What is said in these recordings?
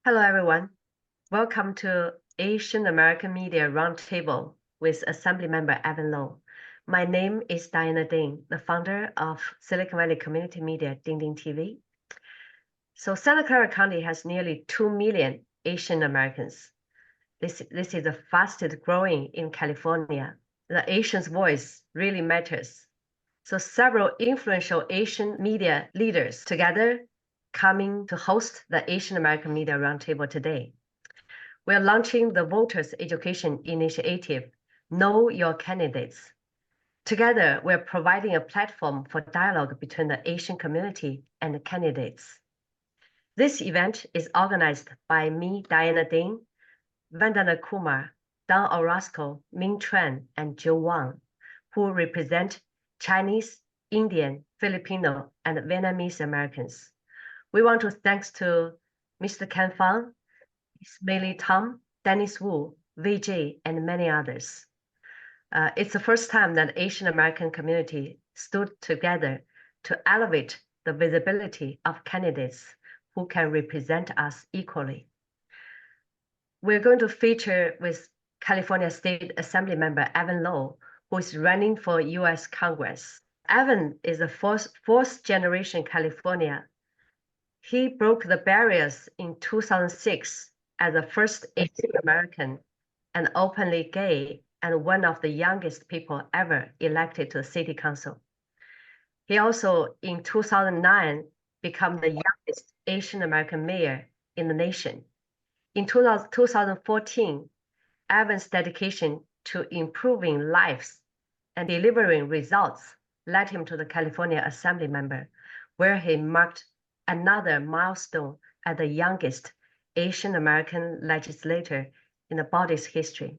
Hello, everyone. Welcome to Asian American Media Roundtable with Assemblymember Evan Low. My name is Diana Ding, the founder of Silicon Valley Community Media Ding Ding TV. So Santa Clara County has nearly 2 million Asian Americans. This is the fastest growing in California. The Asian's voice really matters. So several influential Asian media leaders together coming to host the Asian American Media Roundtable today. We're launching the Voters Education Initiative, Know Your Candidates. Together, we're providing a platform for dialogue between the Asian community and the candidates. This event is organized by me, Diana Ding, Vandana Kumar, Don Orozco, Minh Tran, and Joe Wong, who represent Chinese, Indian, Filipino, and Vietnamese Americans. We want to thanks to Mr. Ken Fang, Maeley Tom, Dennis Wu, VJ, and many others. It's the first time that Asian American community stood together to elevate the visibility of candidates who can represent us equally. We're going to feature with California State Assemblymember Evan Low, who is running for US Congress. Evan is a fourth generation California. He broke the barriers in 2006 as the first Asian American and openly gay and one of the youngest people ever elected to the city council. He also, in 2009, became the youngest Asian American mayor in the nation. In 2014, Evan's dedication to improving lives and delivering results led him to the California Assembly member, where he marked another milestone as the youngest Asian American legislator in the body's history.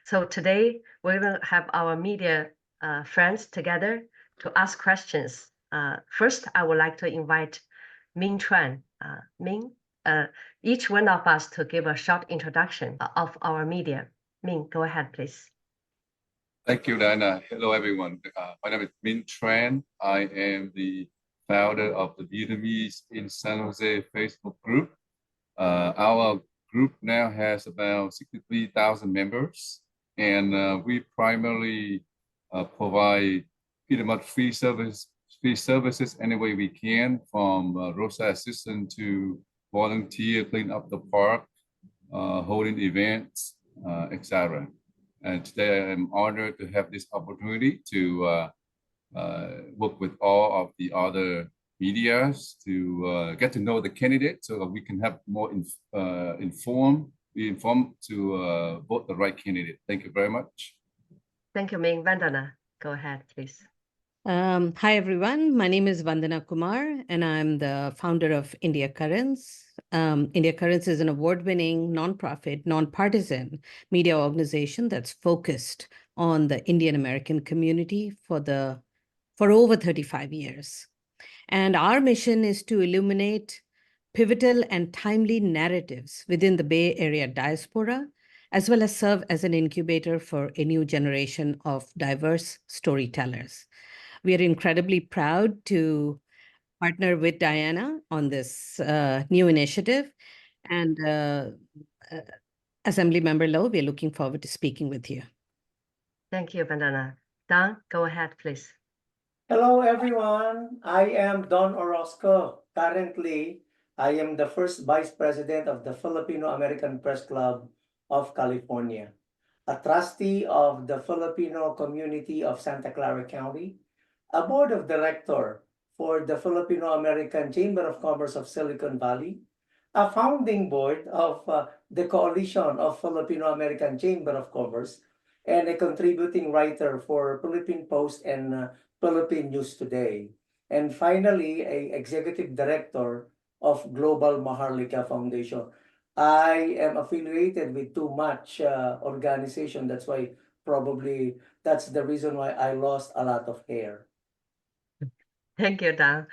So today, we're going to have our media friends together to ask questions. First, I would like to invite Minh Tran. Minh, each one of us to give a short introduction of our media. Minh, go ahead, please. Thank you, Diana. Hello, everyone. My name is Minh Tran. I am the founder of the Vietnamese in San Jose Facebook group. Our group now has about 63,000 members, and we primarily provide pretty much free services any way we can, from roadside assistance to volunteer, clean up the park, holding events, etc. And today I am honored to have this opportunity to work with all of the other medias to get to know the candidate so that we can have more informed to vote the right candidate. Thank you very much. Thank you, Minh. Vandana, go ahead, please. Hi, everyone. My name is Vandana Kumar, and I'm the founder of India Currents. India Currents is an award-winning, nonprofit, nonpartisan media organization that's focused on the Indian American community for over 35 years. And our mission is to illuminate pivotal and timely narratives within the Bay Area diaspora, as well as serve as an incubator for a new generation of diverse storytellers. We are incredibly proud to partner with Diana on this new initiative. And Assemblymember Low, we're looking forward to speaking with you. Thank you, Vandana. Don, go ahead, please. Hello, everyone. I am Don Orozco. Currently, I am the first vice president of the Filipino American Press Club of California, a trustee of the Filipino community of Santa Clara County, a board of director for the Filipino American Chamber of Commerce of Silicon Valley, a founding board of the Coalition of Filipino American Chamber of Commerce, and a contributing writer for Philippine Post and Philippine News Today. And finally, an executive director of Global Maharlika Foundation. I am affiliated with too much organization. That's why probably that's the reason why I lost a lot of hair. Thank you, Don.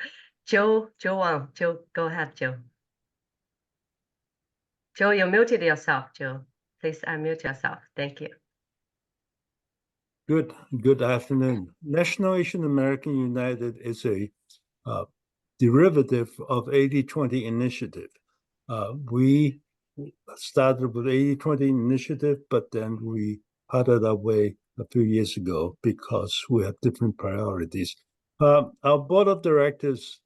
Joe Wong. Joe, go ahead, Joe. Joe, you muted yourself, Joe. Please unmute yourself. Thank you. Good afternoon. National Asian American United is a derivative of 80/20 initiative. We started with 80-20 initiative, but then we parted our way a few years ago because we have different priorities. Our board of directors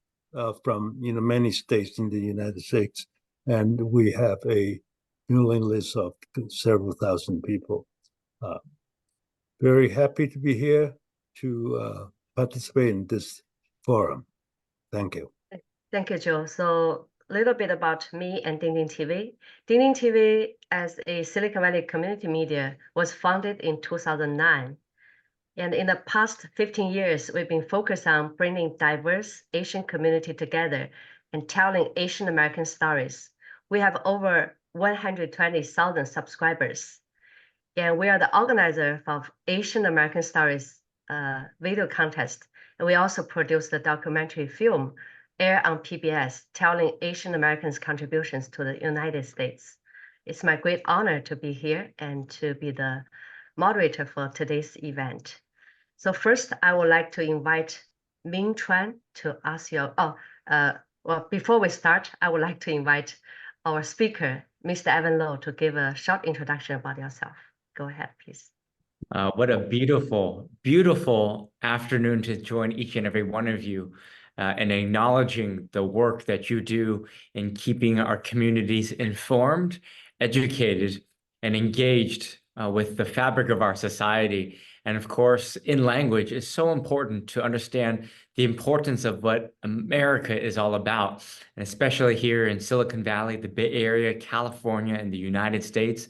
from many states in the United States, and we have a mailing list of several thousand people. Very happy to be here to participate in this forum. Thank you. Thank you, Joe. So a little bit about me and Ding TV. Ding TV, as a Silicon Valley community media, was founded in 2009. And in the past 15 years, we've been focused on bringing diverse Asian community together and telling Asian American stories. We have over 120,000 subscribers. And we are the organizer of Asian American Stories video contest. And we also produce the documentary film air on PBS, telling Asian Americans' contributions to the United States. It's my great honor to be here and to be the moderator for today's event. So first, I would like to invite Minh Tran to ask you. Well, before we start, I would like to invite our speaker, Mr. Evan Low, to give a short introduction about yourself. Go ahead, please. What a beautiful, beautiful afternoon to join each and every one of you and acknowledging the work that you do in keeping our communities informed, educated, and engaged with the fabric of our society. And of course, in language, it's so important to understand the importance of what America is all about, and especially here in Silicon Valley, the Bay Area, California, and the United States.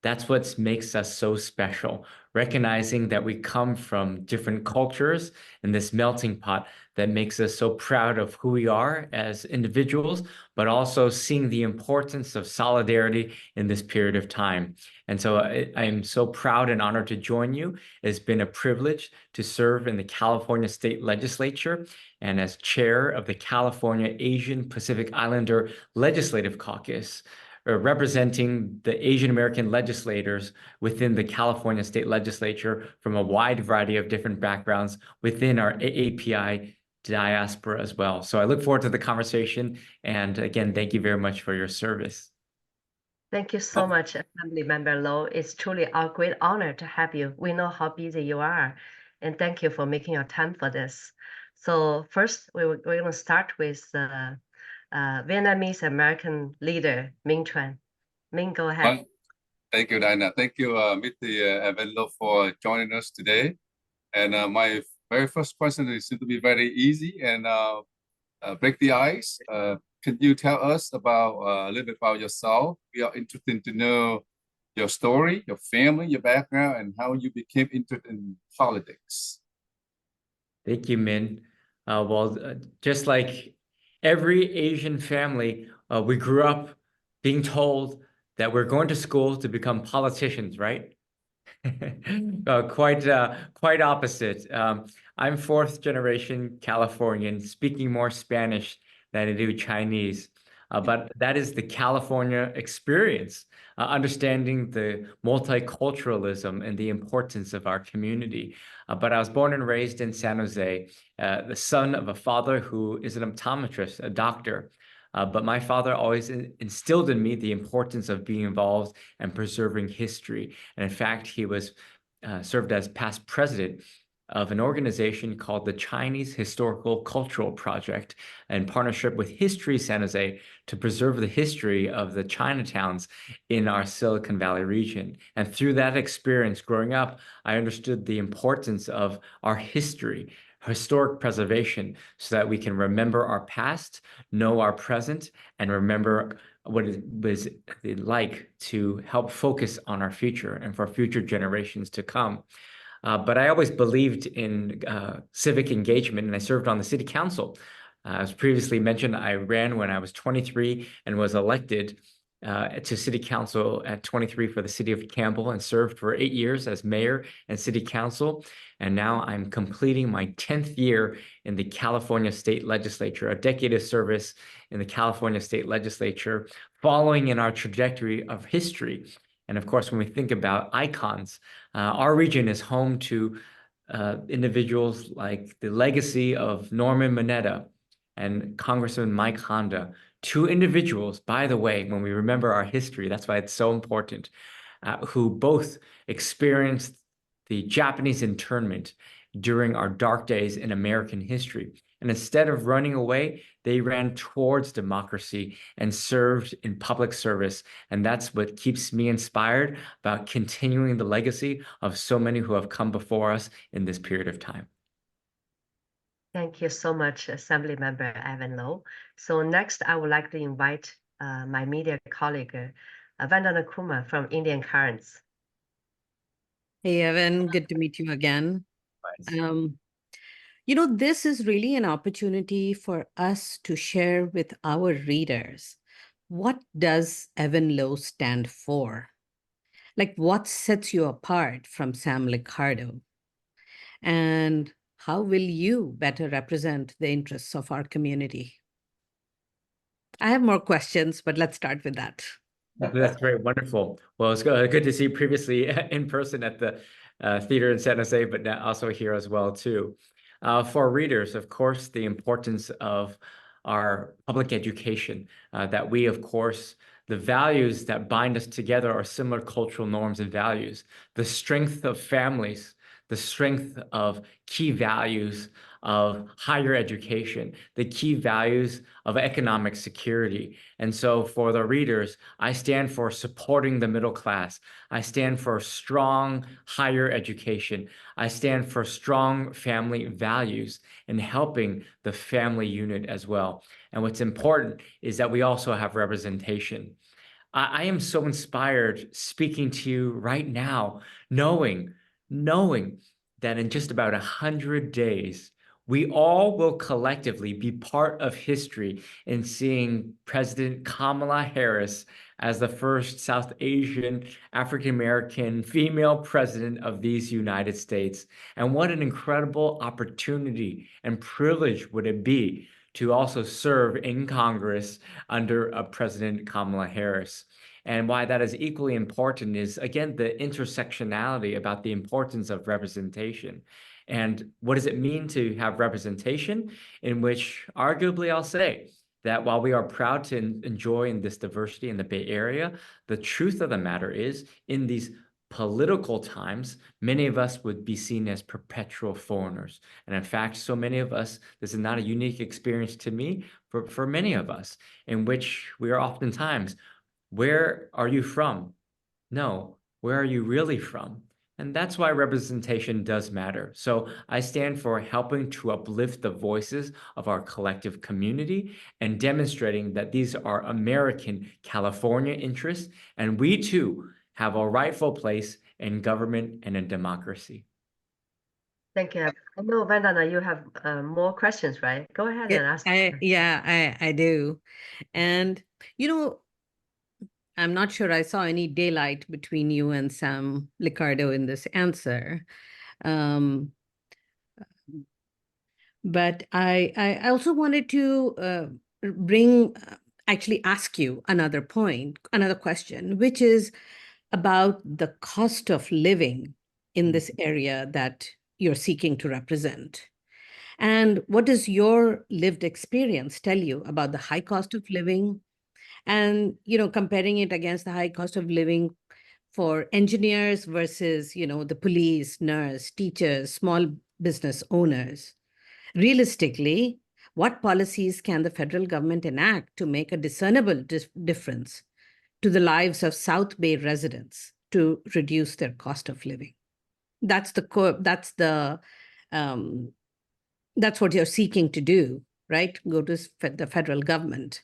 That's what makes us so special, recognizing that we come from different cultures in this melting pot that makes us so proud of who we are as individuals, but also seeing the importance of solidarity in this period of time. And so I am so proud and honored to join you. It's been a privilege to serve in the California State Legislature and as chair of the California Asian Pacific Islander Legislative Caucus, representing the Asian American legislators within the California State Legislature from a wide variety of different backgrounds within our AAPI diaspora as well. So I look forward to the conversation. And again, thank you very much for your service. Thank you so much, Assemblymember Low. It's truly our great honor to have you. We know how busy you are, and thank you for making your time for this. So first, we're going to start with Vietnamese American leader, Minh Tran. Minh, go ahead. Thank you, Diana. Thank you, Mr. Evan Low, for joining us today. And my very first question is to be very easy and break the ice. Can you tell us about a little bit about yourself? We are interested to know your story, your family, your background, and how you became interested in politics. Thank you, Minh. Just like every Asian family, we grew up being told that we're going to school to become politicians, right? Quite opposite. I'm fourth generation Californian, speaking more Spanish than I do Chinese. But that is the California experience, understanding the multiculturalism and the importance of our community. But I was born and raised in San Jose, the son of a father who is an optometrist, a doctor. But my father always instilled in me the importance of being involved and preserving history. And in fact, he was served as past president of an organization called the Chinese Historical Cultural Project in partnership with History San Jose to preserve the history of the Chinatowns in our Silicon Valley region. And through that experience growing up, I understood the importance of our history, historic preservation, so that we can remember our past, know our present, and remember what it was like to help focus on our future and for future generations to come. But I always believed in civic engagement, and I served on the city council. As previously mentioned, I ran when I was 23 and was elected to city council at 23 for the city of Campbell and served for 8 years as mayor and city council. And now I'm completing my 10th year in the California State Legislature, a decade of service in the California State Legislature, following in our trajectory of history. And of course, when we think about icons, our region is home to individuals like the legacy of Norman Mineta and Congressman Mike Honda, Two individuals, by the way, when we remember our history, that's why it's so important, who both experienced the Japanese internment during our dark days in American history. And instead of running away, they ran towards democracy and served in public service. And that's what keeps me inspired about continuing the legacy of so many who have come before us in this period of time. Thank you so much, Assemblymember Evan Low. So next, I would like to invite my media colleague, Vandana Kumar from Indian Currents. Hey, Evan, good to meet you again. Nice. This is really an opportunity for us to share with our readers, what does Evan Low stand for? Like, what sets you apart from Sam Liccardo? And how will you better represent the interests of our community? I have more questions, but let's start with that. That's great. Wonderful. Well, it's good to see you previously in person at the theater in San Jose, but now also here as well, too. For readers, of course, the importance of our public education, that we, of course, the values that bind us together are similar cultural norms and values. The strength of families, the strength of key values of higher education, the key values of economic security. And so for the readers, I stand for supporting the middle class. I stand for strong higher education. I stand for strong family values and helping the family unit as well. And what's important is that we also have representation. I am so inspired speaking to you right now, knowing that in just about 100 days, we all will collectively be part of history in seeing President Kamala Harris as the first South Asian African-American female president of these United States. And what an incredible opportunity and privilege would it be to also serve in Congress under President Kamala Harris. And why that is equally important is, again, the intersectionality about the importance of representation. And what does it mean to have representation in which, arguably, I'll say that while we are proud to enjoy in this diversity in the Bay Area, the truth of the matter is, in these political times, many of us would be seen as perpetual foreigners. And in fact, so many of us, this is not a unique experience to me, for many of us, in which we are oftentimes, where are you from? No, where are you really from? And that's why representation does matter. So I stand for helping to uplift the voices of our collective community and demonstrating that these are American California interests, and we too have a rightful place in government and in democracy. Thank you. I know, Vandana, you have more questions, right? Go ahead and ask. I do. And, I'm not sure I saw any daylight between you and Sam Liccardo in this answer. But I also wanted to actually ask you another question, which is about the cost of living in this area that you're seeking to represent. And what does your lived experience tell you about the high cost of living? And, comparing it against the high cost of living for engineers versus, the police, nurse, teachers, small business owners. Realistically, what policies can the federal government enact to make a discernible difference to the lives of South Bay residents to reduce their cost of living? That's what you're seeking to do, right? Go to the federal government.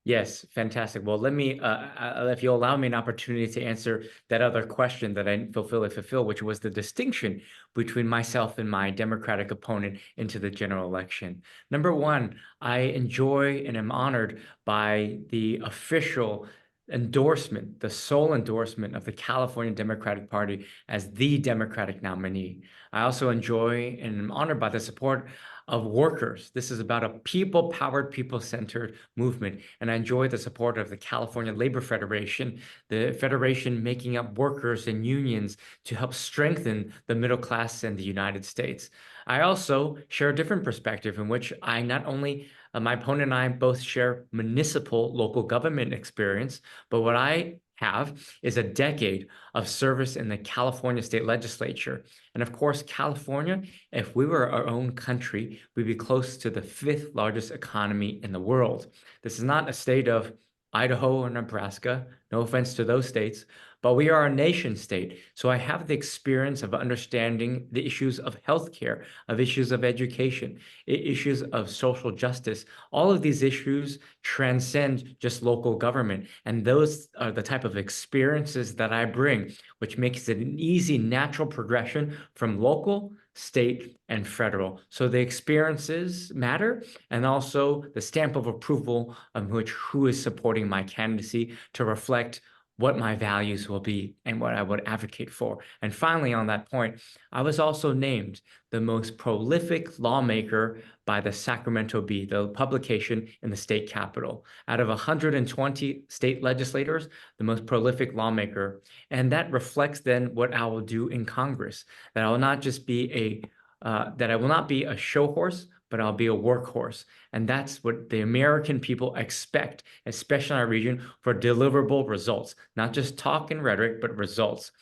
Yes, fantastic. Well, let me, if you'll allow me an opportunity to answer that other question that I didn't fulfill, which was the distinction between myself and my Democratic opponent into the general election. Number one, I enjoy and am honored by the official endorsement, the sole endorsement of the California Democratic Party as the Democratic nominee. I also enjoy and am honored by the support of workers. This is about a people-powered, people-centered movement. And I enjoy the support of the California Labor Federation, the federation making up workers and unions to help strengthen the middle class in the United States. I also share a different perspective in which I not only My opponent and I both share municipal local government experience, but what I have is a decade of service in the California state legislature. And of course, California, if we were our own country, we'd be close to the 5th largest economy in the world. This is not a state of Idaho or Nebraska, no offense to those states, but we are a nation state. So I have the experience of understanding the issues of healthcare, of issues of education, issues of social justice. All of these issues transcend just local government. And those are the type of experiences that I bring, which makes it an easy, natural progression from local, state, and federal. So the experiences matter, and also the stamp of approval of who is supporting my candidacy to reflect what my values will be and what I would advocate for. And finally, on that point, I was also named the most prolific lawmaker by the Sacramento Bee, the publication in the state capitol. Out of 120 state legislators, the most prolific lawmaker. And that reflects then what I will do in Congress, that I will not just be that I will not be a show horse, but I'll be a workhorse. And that's what the American people expect, especially in our region, for deliverable results, not just talk and rhetoric, but results.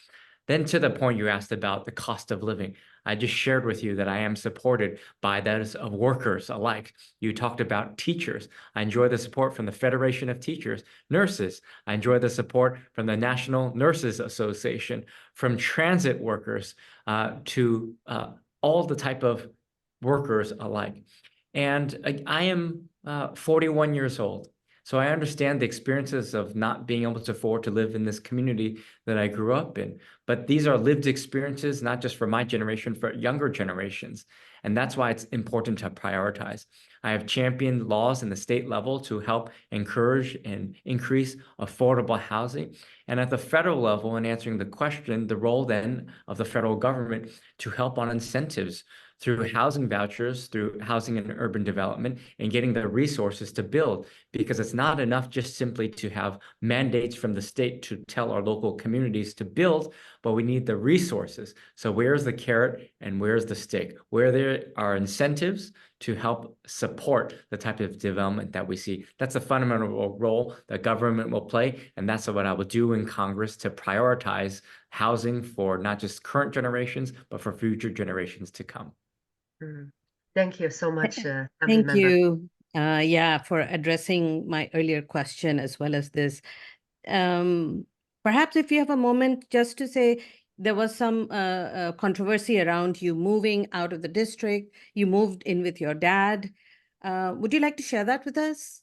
Then to the point you asked about the cost of living, I just shared with you that I am supported by those of workers alike. You talked about teachers. I enjoy the support from the Federation of Teachers, nurses. I enjoy the support from the National Nurses Association, from transit workers to all the type of workers alike. And I am 41 years old. So I understand the experiences of not being able to afford to live in this community that I grew up in. But these are lived experiences, not just for my generation, for younger generations. And that's why it's important to prioritize. I have championed laws in the state level to help encourage and increase affordable housing. And at the federal level, in answering the question, the role then of the federal government to help on incentives through housing vouchers, through housing and urban development, and getting the resources to build, because it's not enough just simply to have mandates from the state to tell our local communities to build, but we need the resources. So where's the carrot and where's the stick? Where there are incentives to help support the type of development that we see. That's a fundamental role that government will play, and that's what I will do in Congress to prioritize housing for not just current generations, but for future generations to come. Thank you so much. Thank you. For addressing my earlier question as well as this. Perhaps if you have a moment just to say, there was some controversy around you moving out of the district. You moved in with your dad. Would you like to share that with us?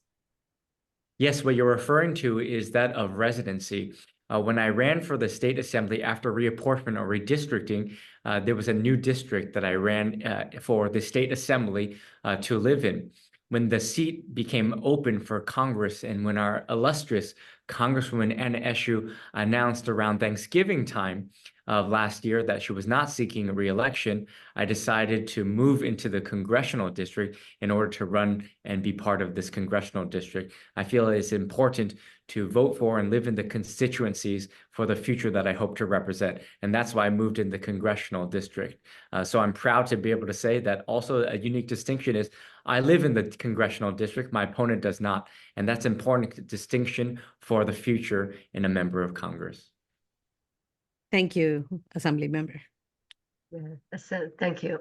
Yes, what you're referring to is that of residency. When I ran for the state assembly after reapportionment or redistricting, there was a new district that I ran for the state assembly to live in. When the seat became open for Congress and when our illustrious Congresswoman Eshoo announced around Thanksgiving time of last year that she was not seeking a re-election, I decided to move into the congressional district in order to run and be part of this congressional district. I feel it's important to vote for and live in the constituencies for the future that I hope to represent. And that's why I moved in the congressional district. So I'm proud to be able to say that also a unique distinction is I live in the congressional district, my opponent does not. And that's an important distinction for the future in a member of Congress. Thank you, Assembly Member. Thank you.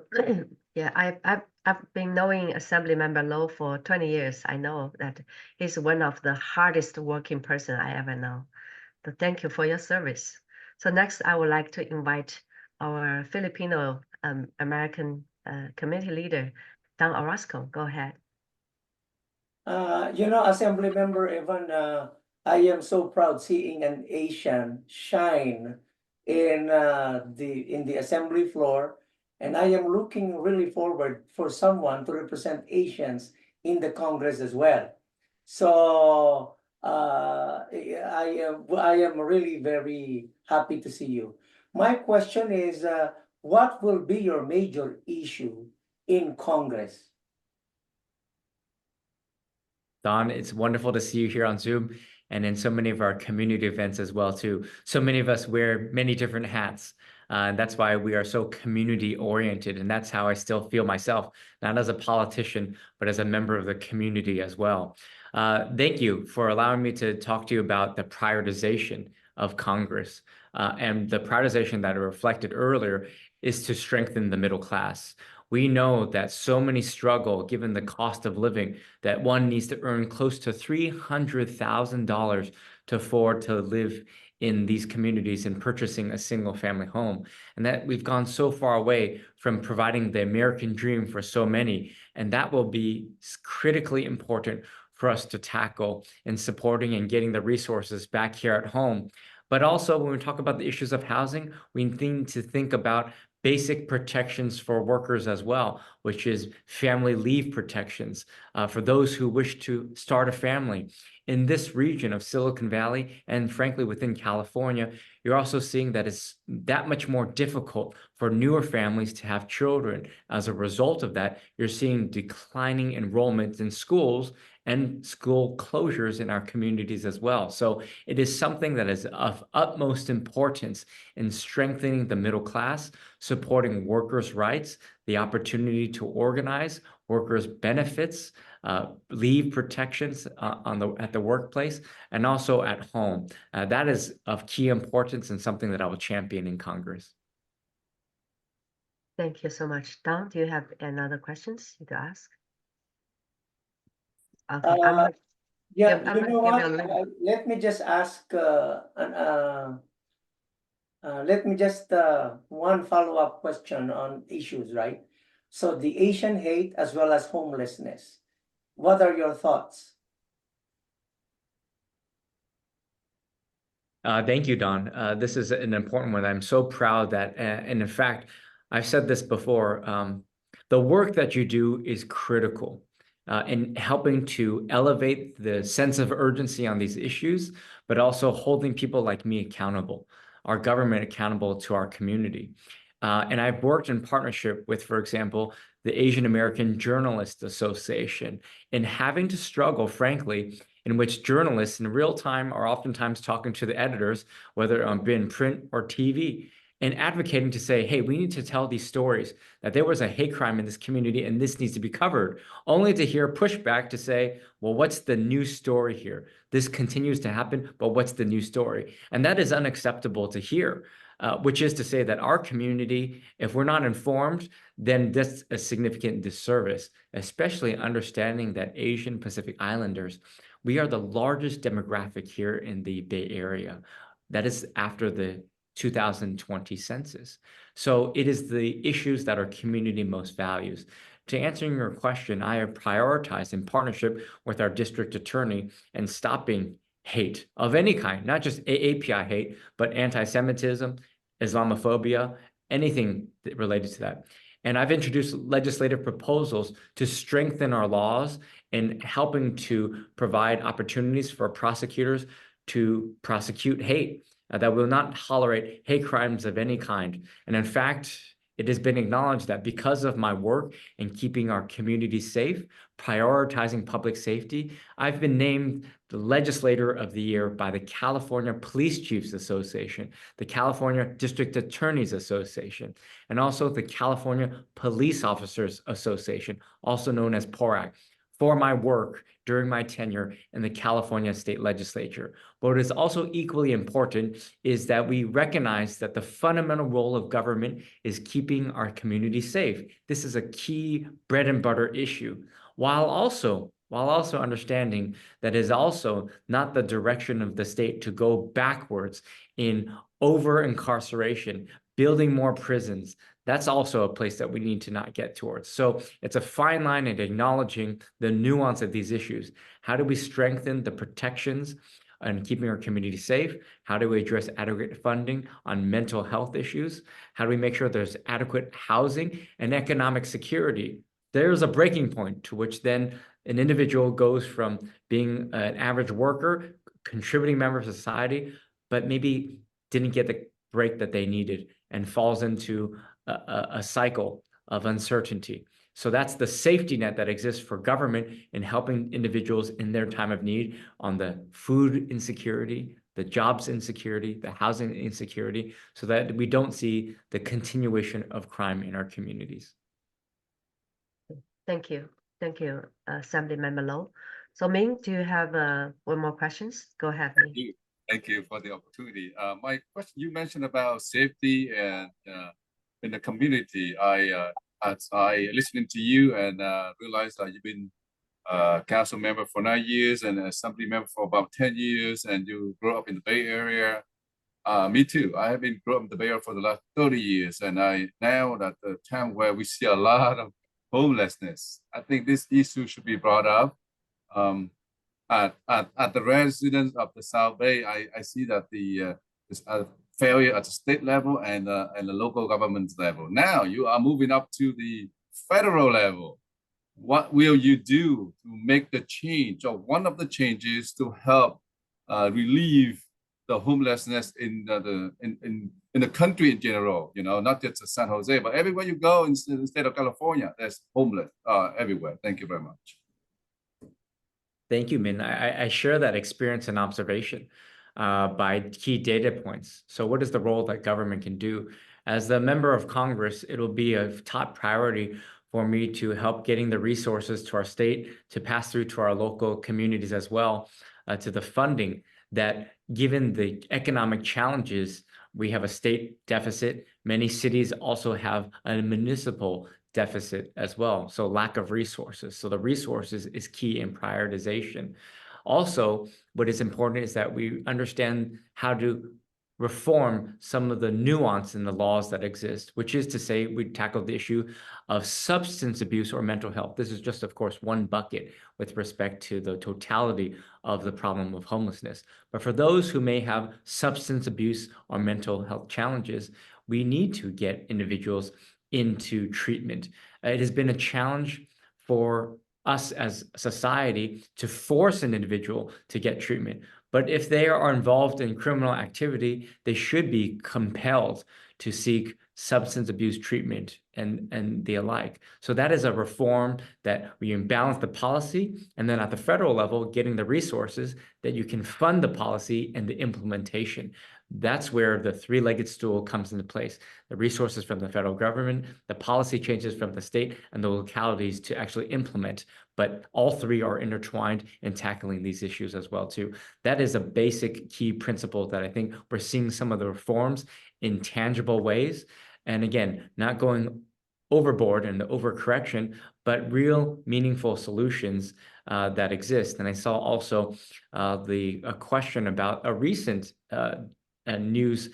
I've been knowing Assemblymember Low for 20 years. I know that he's one of the hardest working person I ever know. So thank you for your service. So next, I would like to invite our Filipino American committee leader, Don Orozco. Go ahead. Assemblymember Evan, I am so proud seeing an Asian shine in the assembly floor, and I am looking really forward for someone to represent Asians in the Congress as well. So I am really very happy to see you. My question is, what will be your major issue in Congress? Don, it's wonderful to see you here on Zoom and in so many of our community events as well too. So many of us wear many different hats. And that's why we are so community oriented. And that's how I still feel myself, not as a politician, but as a member of the community as well. Thank you for allowing me to talk to you about the prioritization of Congress. And the prioritization that I reflected earlier is to strengthen the middle class. We know that so many struggle given the cost of living, that one needs to earn close to $300,000 to afford to live in these communities and purchasing a single family home. And that we've gone so far away from providing the American dream for so many. And that will be critically important for us to tackle in supporting and getting the resources back here at home. But also when we talk about the issues of housing, we need to think about basic protections for workers as well, which is family leave protections for those who wish to start a family. In this region of Silicon Valley, and frankly within California, you're also seeing that it's that much more difficult for newer families to have children. As a result of that, you're seeing declining enrollment in schools and school closures in our communities as well. So it is something that is of utmost importance in strengthening the middle class, supporting workers' rights, the opportunity to organize, workers' benefits, leave protections at the workplace, and also at home. That is of key importance and something that I will champion in Congress. Thank you so much. Don, do you have another questions to ask? Okay, Yeah, I'm you know gonna what? give you a little- Let me just ask, let me just one follow-up question on issues, right? So the Asian hate as well as homelessness. What are your thoughts? Thank you, Don. This is an important one. I'm so proud that, and in fact, I've said this before, the work that you do is critical in helping to elevate the sense of urgency on these issues, but also holding people like me accountable, our government accountable to our community. And I've worked in partnership with, for example, the Asian American Journalists Association in having to struggle, frankly, in which journalists in real time are oftentimes talking to the editors, whether in print or TV, and advocating to say, hey, we need to tell these stories, that there was a hate crime in this community and this needs to be covered, only to hear pushback to say, well, what's the new story here? This continues to happen, but what's the new story? And that is unacceptable to hear. Which is to say that our community, if we're not informed, then that's a significant disservice, especially understanding that Asian Pacific Islanders, we are the largest demographic here in the Bay Area. That is after the 2020 census. So it is the issues that our community most values. To answering your question, I have prioritized in partnership with our district attorney and stopping hate of any kind, not just AAPI hate, but anti-Semitism, Islamophobia, anything related to that. And I've introduced legislative proposals to strengthen our laws in helping to provide opportunities for prosecutors to prosecute hate, that will not tolerate hate crimes of any kind. And in fact, it has been acknowledged that because of my work in keeping our community safe, prioritizing public safety, I've been named the Legislator of the Year by the California Police Chiefs Association, the California District Attorneys Association, and also the California Police Officers Association, also known as PORAC, for my work during my tenure in the California State Legislature. But what is also equally important is that we recognize that the fundamental role of government is keeping our community safe. This is a key bread and butter issue, while also understanding that it is also not the direction of the state to go backwards in over-incarceration, building more prisons. That's also a place that we need to not get towards. So it's a fine line in acknowledging the nuance of these issues. How do we strengthen the protections and keeping our community safe? How do we address adequate funding on mental health issues? How do we make sure there's adequate housing and economic security? There's a breaking point to which then an individual goes from being an average worker, contributing member of society, but maybe didn't get the break that they needed and falls into a cycle of uncertainty. So that's the safety net that exists for government in helping individuals in their time of need on the food insecurity, the jobs insecurity, the housing insecurity, so that we don't see the continuation of crime in our communities. Thank you. Thank you, Assemblymember Low. So Minh, do you have one more questions? Go ahead, Minh. Thank you for the opportunity. My question, you mentioned about safety and in the community. As I listening to you and realized that you've been council member for 9 years and assembly member for about 10 years, and you grew up in the Bay Area. Me too. I have been grew up in the Bay Area for the last 30 years, and I now at the time where we see a lot of homelessness. I think this issue should be brought up. At the residents of the South Bay, I see that there's a failure at the state level and the local government level. Now you are moving up to the federal level. What will you do to make the change, or one of the changes to help relieve the homelessness in the country in general? You know, not just San Jose, but everywhere you go in the state of California, there's homeless everywhere. Thank you very much. Thank you, Minh. I share that experience and observation by key data points. So what is the role that government can do? As the member of Congress, it'll be a top priority for me to help getting the resources to our state to pass through to our local communities as well, to the funding that, given the economic challenges, we have a state deficit. Many cities also have a municipal deficit as well, so lack of resources. So the resources is key in prioritization. Also, what is important is that we understand how to reform some of the nuance in the laws that exist, which is to say we tackle the issue of substance abuse or mental health. This is just, of course, one bucket with respect to the totality of the problem of homelessness. But for those who may have substance abuse or mental health challenges, we need to get individuals into treatment. It has been a challenge for us as a society to force an individual to get treatment. But if they are involved in criminal activity, they should be compelled to seek substance abuse treatment and the alike. So that is a reform that we imbalance the policy, and then at the federal level, getting the resources that you can fund the policy and the implementation. That's where the three-legged stool comes into place. The resources from the federal government, the policy changes from the state, and the localities to actually implement. But all three are intertwined in tackling these issues as well, too. That is a basic key principle that I think we're seeing some of the reforms in tangible ways. And again, not going overboard and the overcorrection, but real meaningful solutions that exist. And I saw also a question about a recent news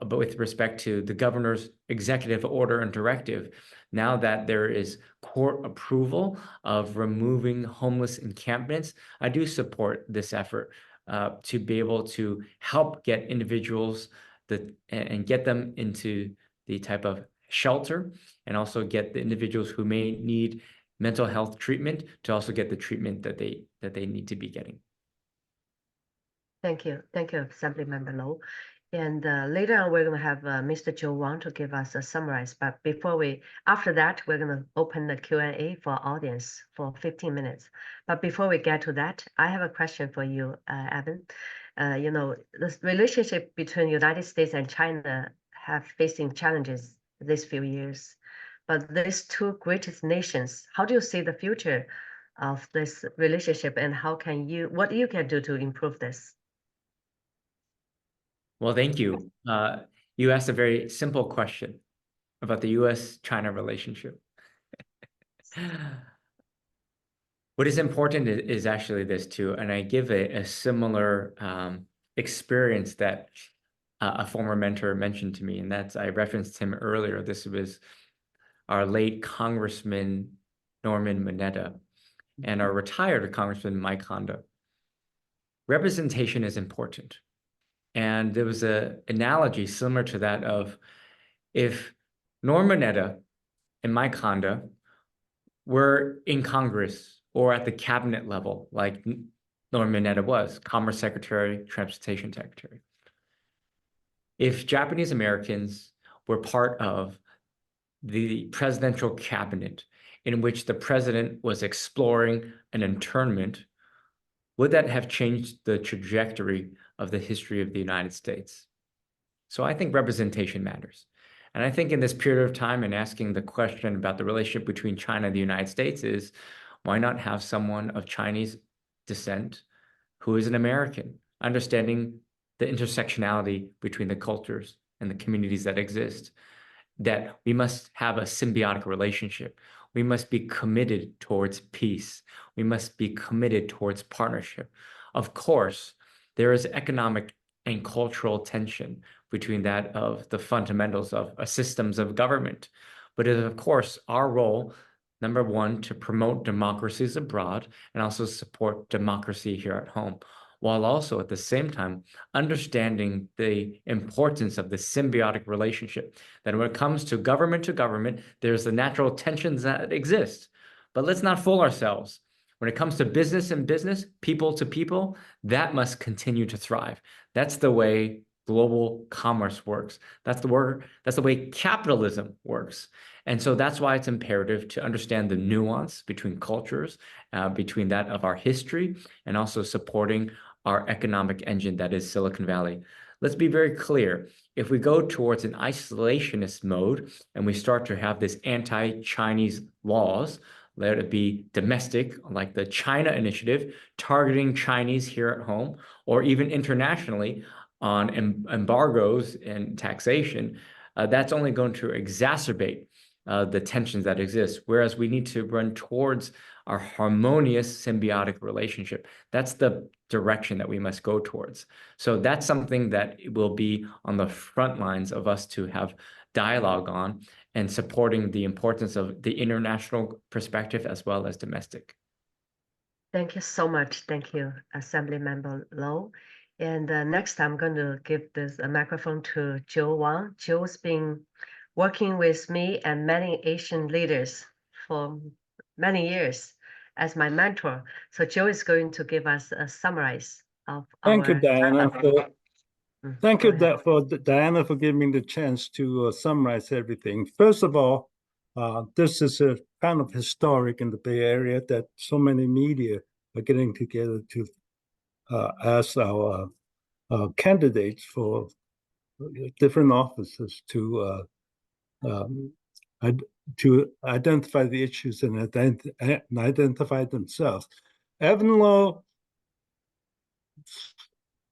with respect to the governor's executive order and directive. Now that there is court approval of removing homeless encampments, I do support this effort to be able to help get individuals and get them into the type of shelter, and also get the individuals who may need mental health treatment to also get the treatment that they need to be getting. Thank you, Assemblymember Low. And later on, we're going to have Mr. Joe Wong to give us a summarize. But after that, we're going to open the Q&A for audience for 15 minutes. But before we get to that, I have a question for you, Evan. You know, the relationship between United States and China have facing challenges these few years. But these two greatest nations, how do you see the future of this relationship, and what you can do to improve this? Well, thank you. You asked a very simple question about the U.S.-China relationship. What is important is actually this too, and I give a similar experience that a former mentor mentioned to me, and that's, I referenced him earlier. This was our late Congressman Norman Mineta and our retired Congressman Mike Honda. Representation is important. And there was an analogy similar to that of if Norm Mineta and Mike Honda were in Congress or at the cabinet level, like Norm Mineta was, Commerce Secretary, Transportation Secretary. If Japanese Americans were part of the presidential cabinet in which the president was exploring an internment, would that have changed the trajectory of the history of the United States. So I think representation matters. And I think in this period of time, and asking the question about the relationship between China and the United States is, why not have someone of Chinese descent who is an American, understanding the intersectionality between the cultures and the communities that exist, that we must have a symbiotic relationship. We must be committed towards peace. We must be committed towards partnership. Of course, there is economic and cultural tension between that of the fundamentals of systems of government. But it is, of course, our role, number one, to promote democracies abroad and also support democracy here at home, while also at the same time understanding the importance of the symbiotic relationship, that when it comes to government, there's the natural tensions that exist. But let's not fool ourselves. When it comes to business and business, people to people, that must continue to thrive. That's the way global commerce works. That's the way capitalism works. And so that's why it's imperative to understand the nuance between cultures, between that of our history, and also supporting our economic engine that is Silicon Valley. Let's be very clear. If we go towards an isolationist mode and we start to have this anti-Chinese laws, let it be domestic, like the China Initiative, targeting Chinese here at home, or even internationally on embargoes and taxation, that's only going to exacerbate the tensions that exist, whereas we need to run towards our harmonious symbiotic relationship. That's the direction that we must go towards. So that's something that will be on the front lines of us to have dialogue on, and supporting the importance of the international perspective as well as domestic. Thank you so much. Thank you, Assemblymember Low. And next, I'm going to give this microphone to Wong. Joe's been working with me and many Asian leaders for many years as my mentor. So Joe is going to give us a summary of Thank you, our Diana. Thank Go you, ahead. Diana, for giving me the chance to summarize everything. First of all, this is a kind of historic in the Bay Area that so many media are getting together to ask our candidates for different offices to identify the issues and identify themselves. Evan Low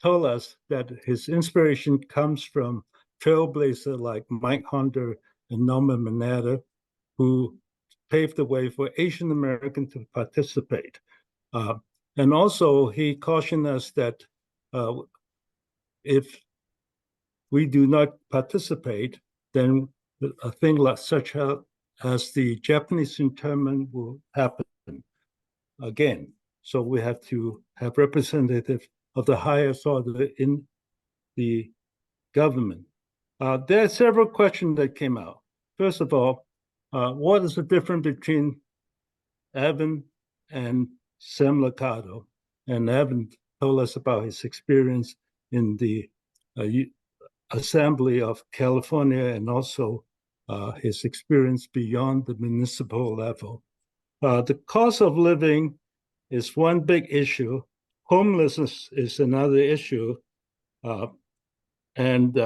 told us that his inspiration comes from trailblazers like Mike Hunter and Norman Mineta, who paved the way for Asian Americans to participate. And also, he cautioned us that if we do not participate, then a thing like such as the Japanese internment will happen again. So we have to have representatives of the highest order in the government. There are several questions that came out. First of all, what is the difference between Evan and Sam Liccardo? And Evan told us about his experience in the Assembly of California, and also his experience beyond the municipal level. The cost of living is one big issue. Homelessness is another issue. And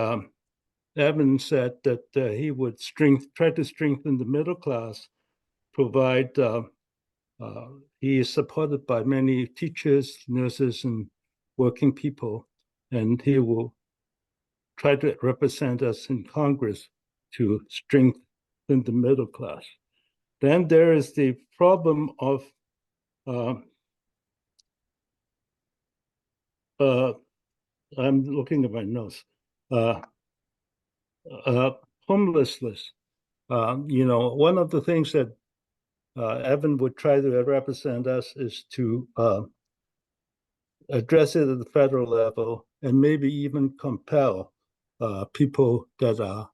Evan said that he would try to strengthen the middle class, provide, he is supported by many teachers, nurses, and working people, and he will try to represent us in Congress to strengthen the middle class. Then there is the problem of I'm looking at my notes. Homelessness. One of the things that Evan would try to represent us is to address it at the federal level, and maybe even compel people that are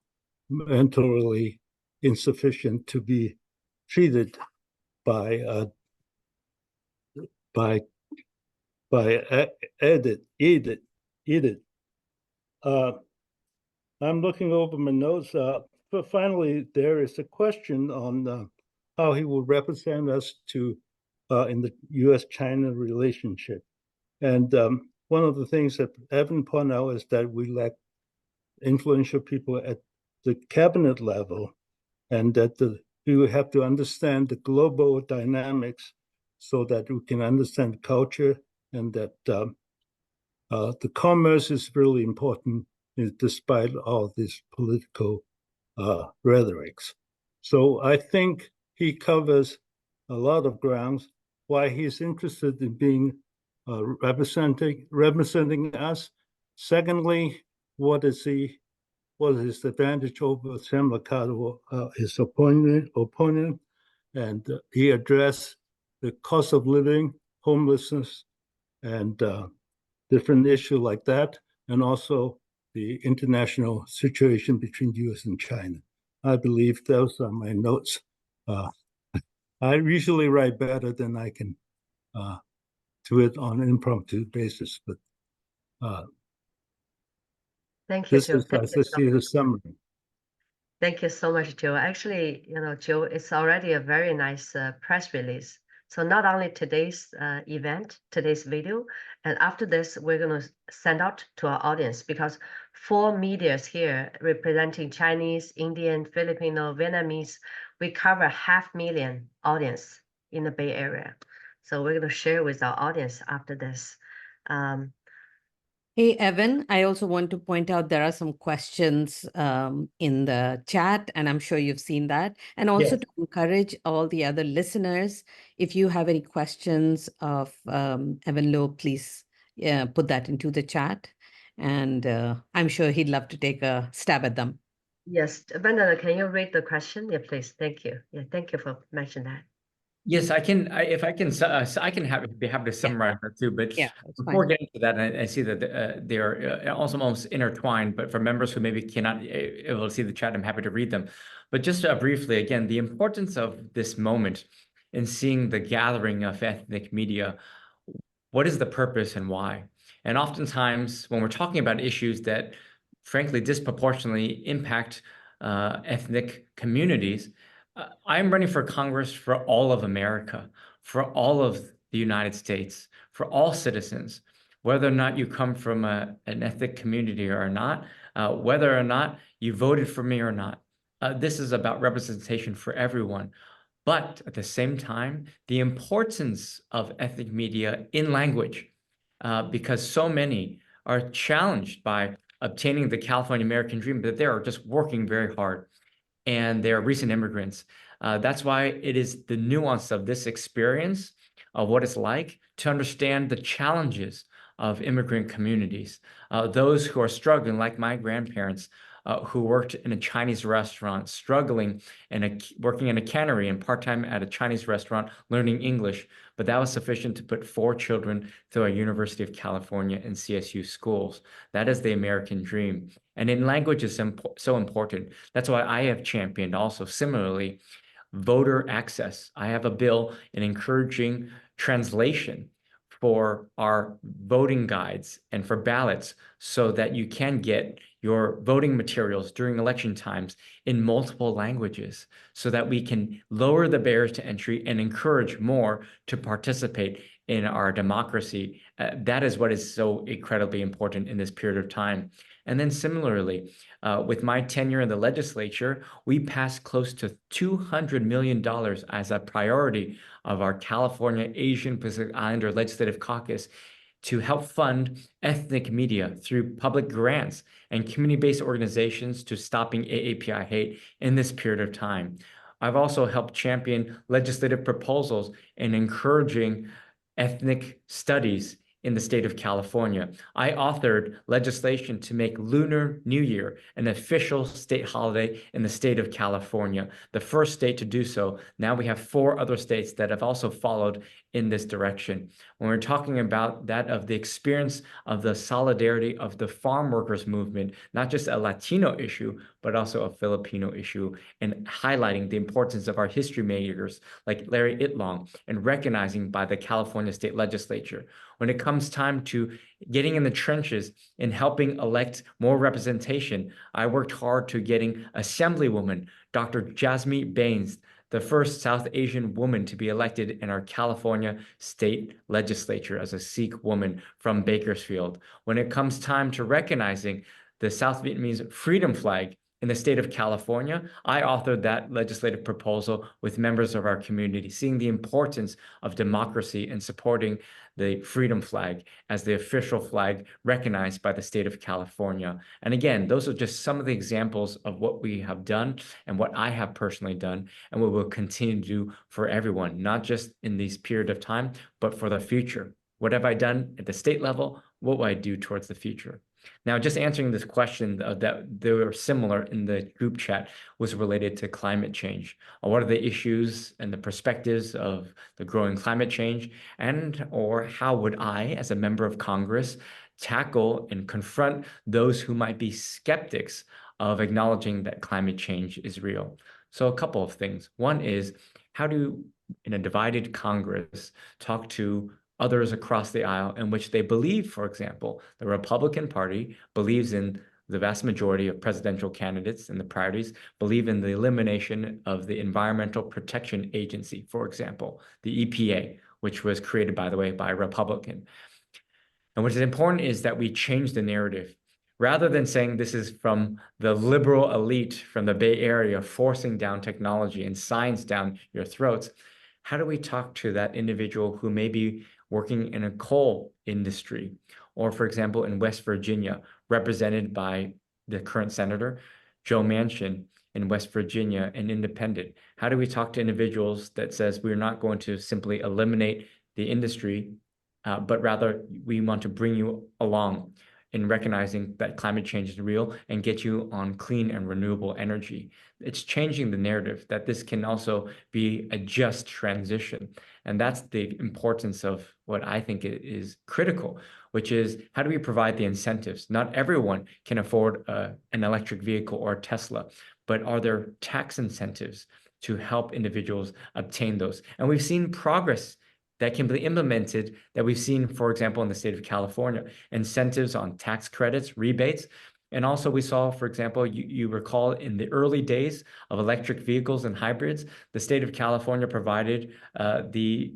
mentally insufficient to be treated by EDIT. I'm looking over my notes. But finally, there is a question on how he will represent us in the U.S.-China relationship. And one of the things that Evan pointed out is that we lack influential people at the cabinet level, and that we have to understand the global dynamics so that we can understand culture, and that the commerce is really important despite all this political rhetorics. So I think he covers a lot of grounds. Why he's interested in being representing us. Secondly, what is his advantage over Sam Licata, his opponent, and he addressed the cost of living, homelessness, and different issues like that, and also the international situation between U.S. and China. I believe those are my notes. I usually write better than I can do it on an impromptu basis, but Thank you, this Joe. is, Thank as you I so see, the much. summary. Thank you so much, Joe. Actually, Joe, it's already a very nice press release. So not only today's event, today's video, and after this, we're going to send out to our audience, because 4 medias here representing Chinese, Indian, Filipino, Vietnamese, we cover 500,000 audience in the Bay Area. So we're going to share with our audience after this. Hey, Evan, I also want to point out there are some questions in the chat, and I'm sure you've seen that. And also Yes. to encourage all the other listeners, if you have any questions of Evan Low, please put that into the chat. And I'm sure he'd love to take a stab at them. Yes, Vandana, can you read the question? Yeah, please. Thank you. Yeah, thank you for mentioning that. Yes, I can. I can be happy to summarize that too. But Yeah, that's before fine. getting to that, I see that they are also almost intertwined. But for members who maybe cannot able to see the chat, I'm happy to read them. But just briefly, again, the importance of this moment in seeing the gathering of ethnic media. What is the purpose and why? And oftentimes, when we're talking about issues that, frankly, disproportionately impact ethnic communities. I'm running for Congress for all of America, for all of the United States, for all citizens, whether or not you come from an ethnic community or not, whether or not you voted for me or not. This is about representation for everyone. But at the same time, the importance of ethnic media in language, because so many are challenged by obtaining the California American dream, but they are just working very hard, and they are recent immigrants. That's why it is the nuance of this experience of what it's like to understand the challenges of immigrant communities, those who are struggling, like my grandparents, who worked in a Chinese restaurant, struggling and working in a cannery and part-time at a Chinese restaurant, learning English. But that was sufficient to put 4 children through a University of California and CSU schools. That is the American dream. And in language is so important. That's why I have championed also similarly voter access. I have a bill in encouraging translation for our voting guides and for ballots so that you can get your voting materials during election times in multiple languages so that we can lower the barriers to entry and encourage more to participate in our democracy. That is what is so incredibly important in this period of time. And then similarly, with my tenure in the legislature, we passed close to $200 million as a priority of our California Asian Pacific Islander Legislative Caucus to help fund ethnic media through public grants and community-based organizations to stopping AAPI hate in this period of time. I've also helped champion legislative proposals in encouraging ethnic studies in the state of California. I authored legislation to make Lunar New Year an official state holiday in the state of California, the first state to do so. Now we have 4 other states that have also followed in this direction. When we're talking about that of the experience of the solidarity of the farm workers movement, not just a Latino issue, but also a Filipino issue, and highlighting the importance of our history makers like Larry Itlong and recognizing by the California State Legislature. When it comes time to getting in the trenches and helping elect more representation, I worked hard to getting Assemblywoman Dr. Jasmine Baines, the first South Asian woman to be elected in our California state legislature as a Sikh woman from Bakersfield. When it comes time to recognizing the South Vietnamese freedom flag in the state of California, I authored that legislative proposal with members of our community, seeing the importance of democracy and supporting the freedom flag as the official flag recognized by the state of California. And again, those are just some of the examples of what we have done and what I have personally done and what we'll continue to do for everyone, not just in this period of time, but for the future. What have I done at the state level? What will I do towards the future? Now, just answering this question that they were similar in the group chat was related to climate change. What are the issues and the perspectives of the growing climate change? And or how would I, as a member of Congress, tackle and confront those who might be skeptics of acknowledging that climate change is real? So a couple of things. One is, how do, in a divided Congress, talk to others across the aisle in which they believe, for example, the Republican Party believes in the vast majority of presidential candidates and the priorities, believe in the elimination of the Environmental Protection Agency, for example, the EPA, which was created, by the way, by a Republican. And what is important is that we change the narrative. Rather than saying this is from the liberal elite from the Bay Area forcing down technology and science down your throats, how do we talk to that individual who may be working in a coal industry, or for example, in West Virginia, represented by the current senator, Joe Manchin in West Virginia, an independent? How do we talk to individuals that says we're not going to simply eliminate the industry, but rather we want to bring you along in recognizing that climate change is real and get you on clean and renewable energy? It's changing the narrative that this can also be a just transition. And that's the importance of what I think is critical, which is how do we provide the incentives? Not everyone can afford an electric vehicle or a Tesla, but are there tax incentives to help individuals obtain those? And we've seen progress that can be implemented that we've seen, for example, in the state of California, incentives on tax credits, rebates. And also we saw, for example, you recall in the early days of electric vehicles and hybrids, the state of California provided the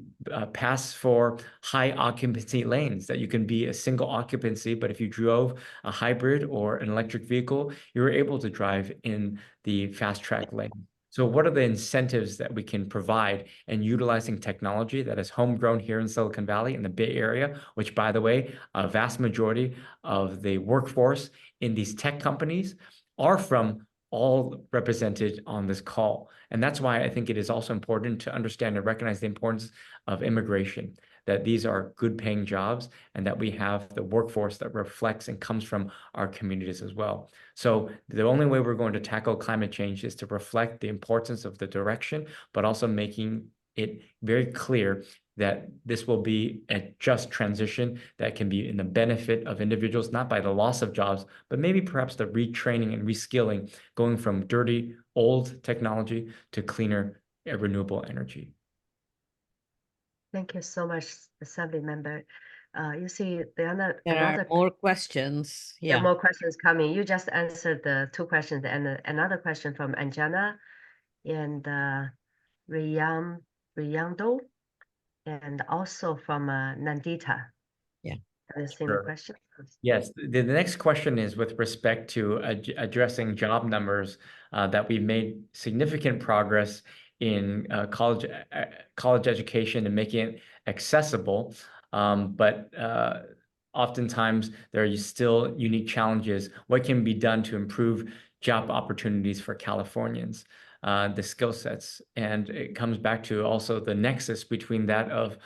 pass for high occupancy lanes, that you can be a single occupancy, but if you drove a hybrid or an electric vehicle, you were able to drive in the fast track lane. So what are the incentives that we can provide in utilizing technology that is homegrown here in Silicon Valley, in the Bay Area, which, by the way, a vast majority of the workforce in these tech companies are from all represented on this call. And that's why I think it is also important to understand and recognize the importance of immigration, that these are good paying jobs and that we have the workforce that reflects and comes from our communities as well. So the only way we're going to tackle climate change is to reflect the importance of the direction, but also making it very clear that this will be a just transition that can be in the benefit of individuals, not by the loss of jobs, but maybe perhaps the retraining and reskilling, going from dirty, old technology to cleaner, renewable energy. Thank you so much, Assemblymember. You see, there are more questions. There Yeah. are more questions coming. You just answered the two questions, and another question from Anjana and Riyando, and also from Nandita. Yeah. Have you seen Sure. the question? Yes, the next question is with respect to addressing job numbers, that we've made significant progress in college education and making it accessible, but oftentimes there are still unique challenges. What can be done to improve job opportunities for Californians, the skill sets? And it comes back to also the nexus between that of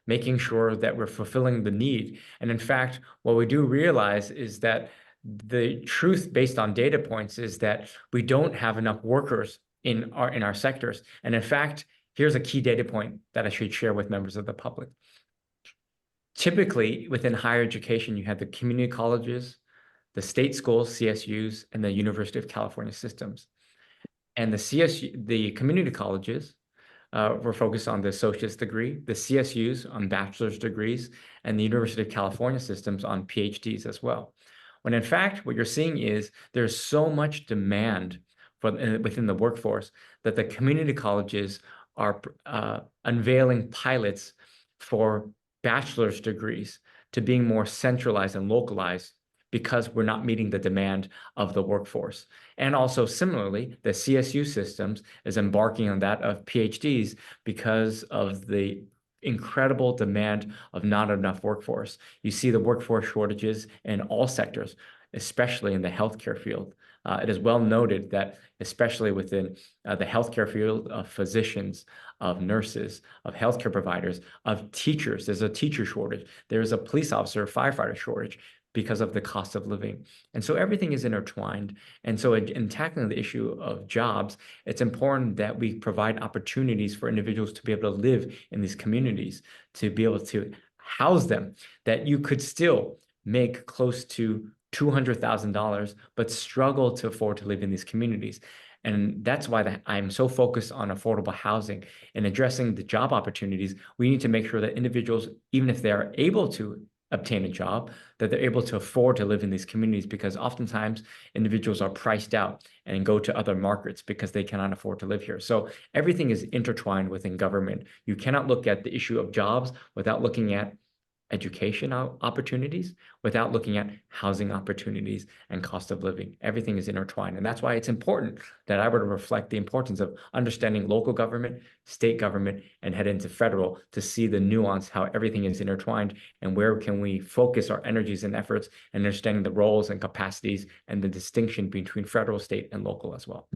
making sure that we're fulfilling the need. And in fact, what we do realize is that the truth based on data points is that we don't have enough workers in our sectors. And in fact, here's a key data point that I should share with members of the public. Typically, within higher education, you have the community colleges, the state schools, CSUs, and the University of California systems. And the community colleges were focused on the associate's degree, the CSUs on bachelor's degrees, and the University of California systems on PhDs as well. When in fact, what you're seeing is there's so much demand within the workforce, that the community colleges are unveiling pilots for bachelor's degrees to being more centralized and localized because we're not meeting the demand of the workforce. And also similarly, the CSU systems is embarking on that of PhDs because of the incredible demand of not enough workforce. You see the workforce shortages in all sectors, especially in the healthcare field. It is well noted that, especially within the healthcare field, of physicians, of nurses, of healthcare providers, of teachers, there's a teacher shortage. There's a police officer, firefighter shortage because of the cost of living. And so everything is intertwined. And so in tackling the issue of jobs, it's important that we provide opportunities for individuals to be able to live in these communities, to be able to house them, that you could still make close to $200,000, but struggle to afford to live in these communities. And that's why I'm so focused on affordable housing and addressing the job opportunities. We need to make sure that individuals, even if they are able to obtain a job, that they're able to afford to live in these communities, because oftentimes individuals are priced out and go to other markets because they cannot afford to live here. So everything is intertwined within government. You cannot look at the issue of jobs without looking at education opportunities, without looking at housing opportunities and cost of living. Everything is intertwined. And that's why it's important that I would reflect the importance of understanding local government, state government, and head into federal to see the nuance, how everything is intertwined, and where can we focus our energies and efforts, and understanding the roles and capacities and the distinction between federal, state, and local as well.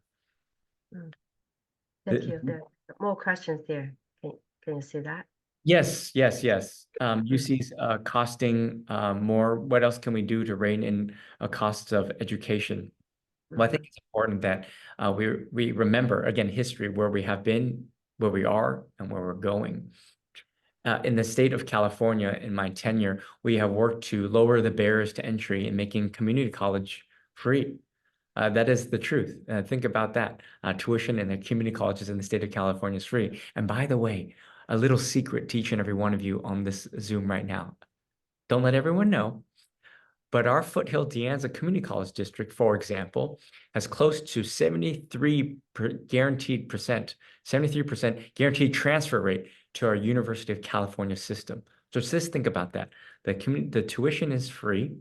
Thank you. There are more questions there. Can you see that? Yes. UC's costing more. What else can we do to rein in costs of education? Well, I think it's important that we remember, again, history, where we have been, where we are, and where we're going. In the state of California, in my tenure, we have worked to lower the barriers to entry in making community college free. That is the truth. Think about that. Tuition in the community colleges in the state of California is free. And by the way, a little secret to each and every one of you on this Zoom right now. Don't let everyone know, but our Foothill De Anza Community College District, for example, has close to 73% guaranteed transfer rate to our University of California system. So just think about that. The tuition is free,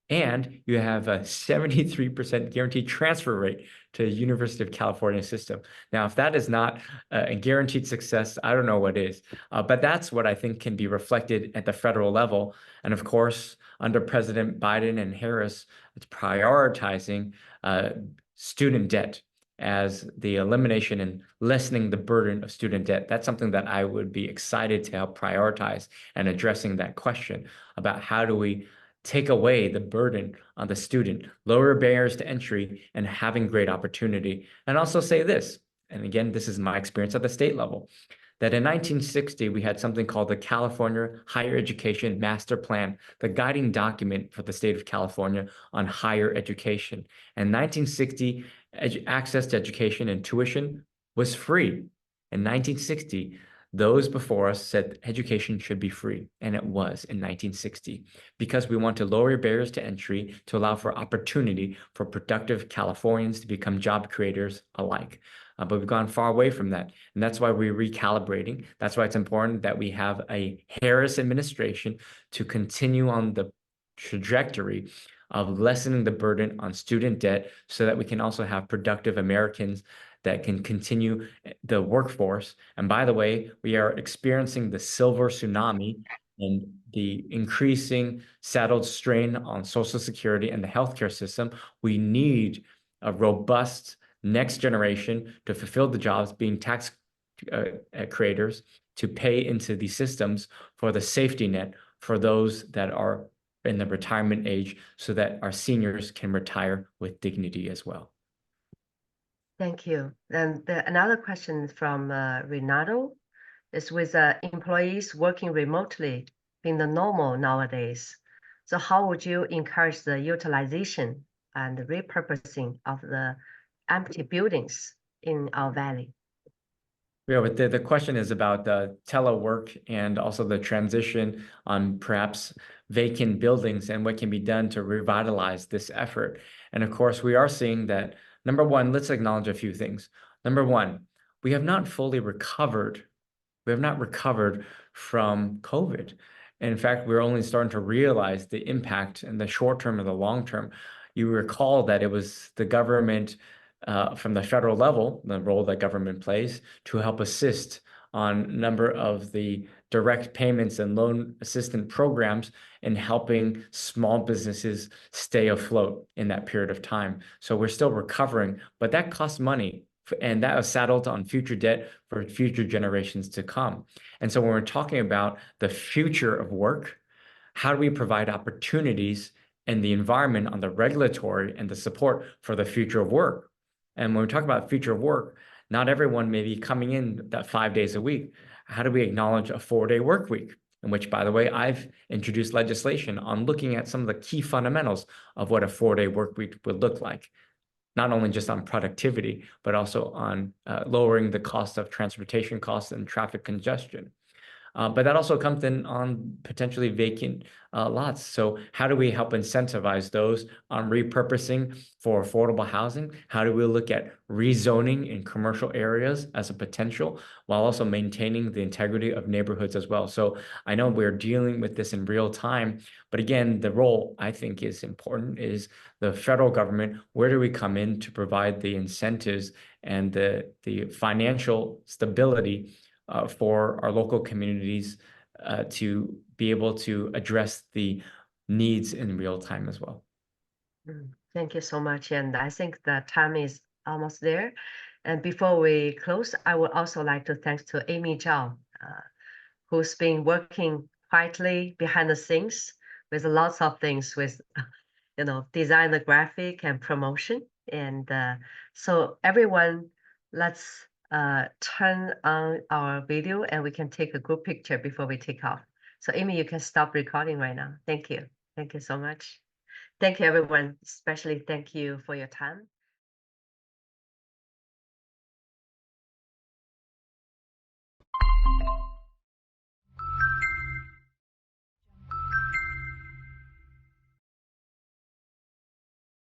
and you have a 73% guaranteed transfer rate to the University of California system. Now, if that is not a guaranteed success, I don't know what is. But that's what I think can be reflected at the federal level. And of course, under President Biden and Harris, it's prioritizing student debt as the elimination and lessening the burden of student debt. That's something that I would be excited to help prioritize, and addressing that question about how do we take away the burden on the student, lower barriers to entry, and having great opportunity. And also say this, and again, this is my experience at the state level, that in 1960, we had something called the California Higher Education Master Plan, the guiding document for the state of California on higher education. And 1960, access to education and tuition was free. In 1960, those before us said education should be free, and it was in 1960, because we want to lower barriers to entry to allow for opportunity for productive Californians to become job creators alike. But we've gone far away from that, and that's why we're recalibrating. That's why it's important that we have a Harris administration to continue on the trajectory of lessening the burden on student debt, so that we can also have productive Americans that can continue the workforce. And by the way, we are experiencing the silver tsunami and the increasing saddled strain on Social Security and the healthcare system. We need a robust next generation to fulfill the jobs, being tax creators, to pay into these systems for the safety net for those that are in the retirement age, so that our seniors can retire with dignity as well. Thank you. And another question from Renato is, with employees working remotely being the normal nowadays, so how would you encourage the utilization and the repurposing of the empty buildings in our valley? Yeah, but the question is about telework and also the transition on perhaps vacant buildings and what can be done to revitalize this effort. And of course, we are seeing that Number one, let's acknowledge a few things. Number one, we have not fully recovered. We have not recovered from COVID. And in fact, we're only starting to realize the impact in the short term and the long term. You recall that it was the government from the federal level, the role that government plays to help assist on a number of the direct payments and loan assistance programs in helping small businesses stay afloat in that period of time. So we're still recovering, but that costs money. And that was saddled on future debt for future generations to come. And so when we're talking about the future of work, how do we provide opportunities and the environment on the regulatory and the support for the future of work? And when we talk about future of work, not everyone may be coming in that 5 days a week. How do we acknowledge a 4-day work week? In which, by the way, I've introduced legislation on looking at some of the key fundamentals of what a 4-day work week would look like. Not only just on productivity, but also on lowering the cost of transportation costs and traffic congestion. But that also comes in on potentially vacant lots. So how do we help incentivize those on repurposing for affordable housing? How do we look at rezoning in commercial areas as a potential while also maintaining the integrity of neighborhoods as well? So I know we're dealing with this in real time, but again, the role I think is important is the federal government. Where do we come in to provide the incentives and the financial stability for our local communities to be able to address the needs in real time as well. Thank you so much. And I think the time is almost there. And before we close, I would also like to thank to Amy Zhao, who's been working quietly behind the scenes with lots of things with, design, the graphic and promotion. And so everyone, let's turn on our video and we can take a group picture before we take off. So Amy, you can stop recording right now. Thank you. Thank you so much. Thank you, everyone. Especially thank you for your time.